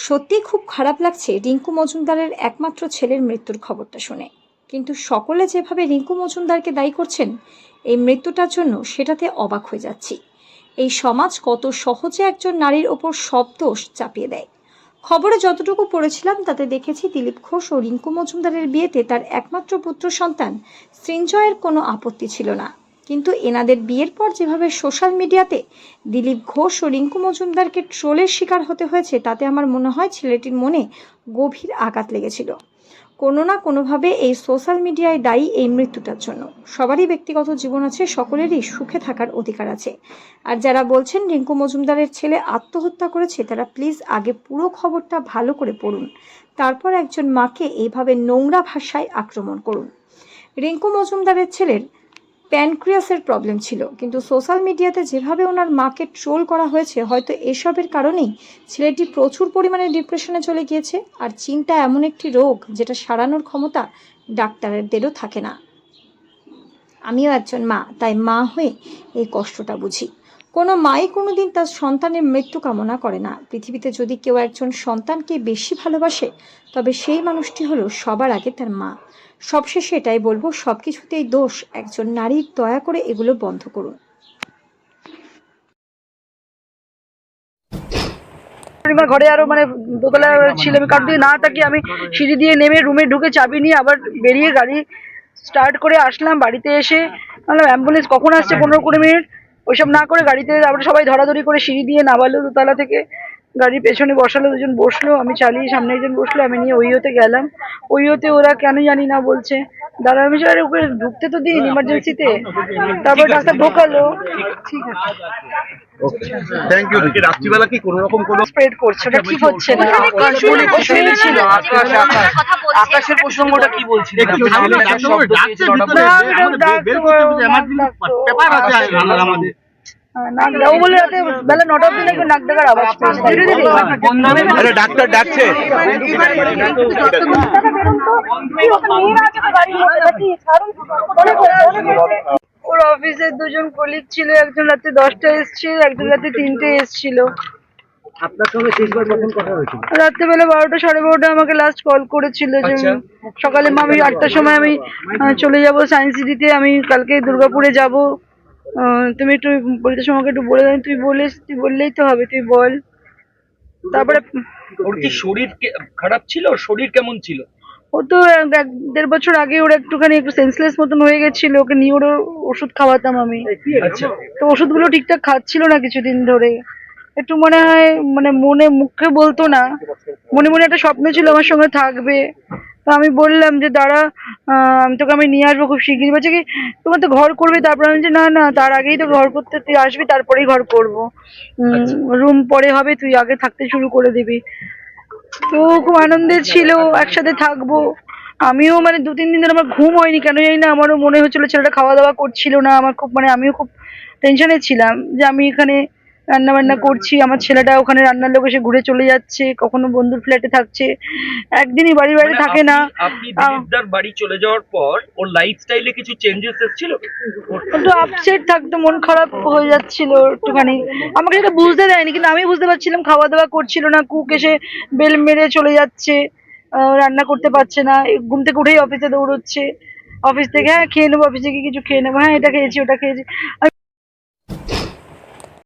সত্যিই খুব খারাপ লাগছে রিঙ্কু মজুমদারের একমাত্র ছেলের মৃত্যুর খবরটা শুনে। কিন্তু সকলে যেভাবে রিঙ্কু মজুমদারকে দায়ী করছেন এই মৃত্যুটার জন্য, সেটাতে অবাক হয়ে যাচ্ছি। এই সমাজ কত সহজে একজন নারীর ওপর সব দোষ চাপিয়ে দেয়। খবরে যতটুকু পড়েছিলাম তাতে দেখেছি দিলীপ ঘোষ ও রিঙ্কু মজুমদারের বিয়েতে তার একমাত্র পুত্র সন্তান সৃঞ্জয়ের কোনো আপত্তি ছিল না। কিন্তু এনাদের বিয়ের পর যেভাবে সোশ্যাল মিডিয়াতে দিলীপ ঘোষ ও রিঙ্কু মজুমদারকে ট্রোলের শিকার হতে হয়েছে, তাতে আমার মনে হয় ছেলেটির মনে গভীর আঘাত লেগেছিল। কোনো না কোনোভাবে এই সোশ্যাল মিডিয়ায় দায়ী এই মৃত্যুটার জন্য। সবারই ব্যক্তিগত জীবন আছে, সকলেরই সুখে থাকার অধিকার আছে। আর যারা বলছেন রিঙ্কু মজুমদারের ছেলে আত্মহত্যা করেছে, তারা প্লিজ আগে পুরো খবরটা ভালো করে পড়ুন, তারপর একজন মাকে এইভাবে নোংরা ভাষায় আক্রমণ করুন। রিঙ্কু মজুমদারের ছেলের প্যানক্রিয়াসের প্রবলেম ছিল, কিন্তু সোশ্যাল মিডিয়াতে যেভাবে ওনার মাকে ট্রোল করা হয়েছে, হয়তো এসবের কারণেই ছেলেটি প্রচুর পরিমাণে ডিপ্রেশনে চলে গিয়েছে। আর চিন্তা এমন একটি রোগ যেটা সারানোর ক্ষমতা ডাক্তারদেরও থাকে না। আমিও একজন মা, তাই মা হয়ে এই কষ্টটা বুঝি। কোনো মাই কোনোদিন তার সন্তানের মৃত্যু কামনা করে না। পৃথিবীতে যদি কেউ একজন সন্তানকে বেশি ভালোবাসে, তবে সেই মানুষটি হলো সবার আগে তার মা। সবশেষে এটাই বলবো, সব কিছুতেই দোষ একজন নারীর। দয়া করে এগুলো বন্ধ করুন। ঘরে আরো দোতলা ছিল, আমি কারোর দিকে না তাকিয়ে আমি সিঁড়ি দিয়ে নেমে রুমে ঢুকে চাবি নিয়ে আবার বেরিয়ে গাড়ি স্টার্ট করে আসলাম। বাড়িতে এসে অ্যাম্বুলেন্স কখন আসছে 15-20 মিনিট ওইসব না করে গাড়িতে আবার সবাই ধরাধরি করে সিঁড়ি দিয়ে নামালো দোতলা থেকে, গাড়ির পেছনে বসালো, দুজন বসলো, আমি চালিয়ে সামনে একজন বসলো, আমি নিয়ে ওইতে গেলাম। ওইতে ওরা কেন জানি না বলছে দাঁড়া, আমি ওকে ঢুকতে তো দিন ইমার্জেন্সিতে, তারপর ডাক্তার ঢোকালো। ঠিক আছে, থ্যাংক ইউ। রাত্রিবেলা কি কোনো রকম কোনো স্প্রেড করছে, ওটা ঠিক হচ্ছে না। ছিল আকাশের প্রসঙ্গটা কি বলছিল? ও বলে রাতে বেলা 9টা অব্দি নাকি নাক ডাকার আওয়াজ পেয়েছে। ডাক্তার ডাকছে। ওর অফিসের দুজন কলিগ ছিল, একজন রাতে 10টা এসছে, একজন রাতে 3টে এসছিল। আপনার সঙ্গে শেষবার কখন কথা হয়েছিল? রাত্রেবেলা 12টা 12:30 আমাকে লাস্ট কল করেছিল যে সকালে আমি 8টার সময় আমি চলে যাব সায়েন্স সিটিতে, আমি কালকে দুর্গাপুরে যাব, তুমি একটু পরিতোষ আমাকে একটু বলে দেন। তুই বললেই তো হবে, তুই বল। তারপরে ওর কি শরীর খারাপ ছিল? শরীর কেমন ছিল? ও তো 1-1.5 বছর আগে ওর একটুখানি একটু সেন্সলেস মতন হয়ে গেছিল, ওকে নিয়ে ওর ওষুধ খাওয়াতাম আমি। আচ্ছা, তো ওষুধগুলো ঠিকঠাক খাচ্ছিল না কিছুদিন ধরে, একটু মনে হয় মনে মুখে বলতো না, মনে মনে একটা স্বপ্ন ছিল আমার সঙ্গে থাকবে। তো আমি বললাম যে দাঁড়া, আমি তোকে নিয়ে আসবো খুব শিগগিরই। বলছে কি তোমার তো ঘর করবে? তারপর আমি যে না না, তার আগেই তো ঘর করতে, তুই আসবি তারপরেই ঘর করবো, রুম পরে হবে, তুই আগে থাকতে শুরু করে দিবি। তো খুব আনন্দের ছিল, একসাথে থাকবো। আমিও 2-3 দিন ধরে আমার ঘুম হয়নি, কেন জানি না। আমারও মনে হচ্ছিল ছেলেটা খাওয়া দাওয়া করছিল না, আমার খুব আমিও খুব টেনশনে ছিলাম যে আমি এখানে রান্না বান্না করছি, আমার ছেলেটা ওখানে রান্নার লোক এসে ঘুরে চলে যাচ্ছে, কখনো বন্ধুর ফ্ল্যাটে থাকছে, একদিনই বাড়ির বাইরে থাকে না। আপনি দিলীপদার বাড়ি চলে যাওয়ার পর ওর লাইফস্টাইলে কিছু চেঞ্জেস এসেছিল? একটু আপসেট থাকতো, মন খারাপ হয়ে যাচ্ছিল একটুখানি, আমাকে সেটা বুঝতে দেয়নি, কিন্তু আমি বুঝতে পারছিলাম। খাওয়া দাওয়া করছিল না, কুক এসে বেল মেরে চলে যাচ্ছে, রান্না করতে পারছে না, ঘুম থেকে উঠেই অফিসে দৌড়চ্ছে, অফিস থেকে হ্যাঁ খেয়ে নেবো, অফিসে গিয়ে কিছু খেয়ে নেবো, হ্যাঁ এটা খেয়েছি ওটা খেয়েছি।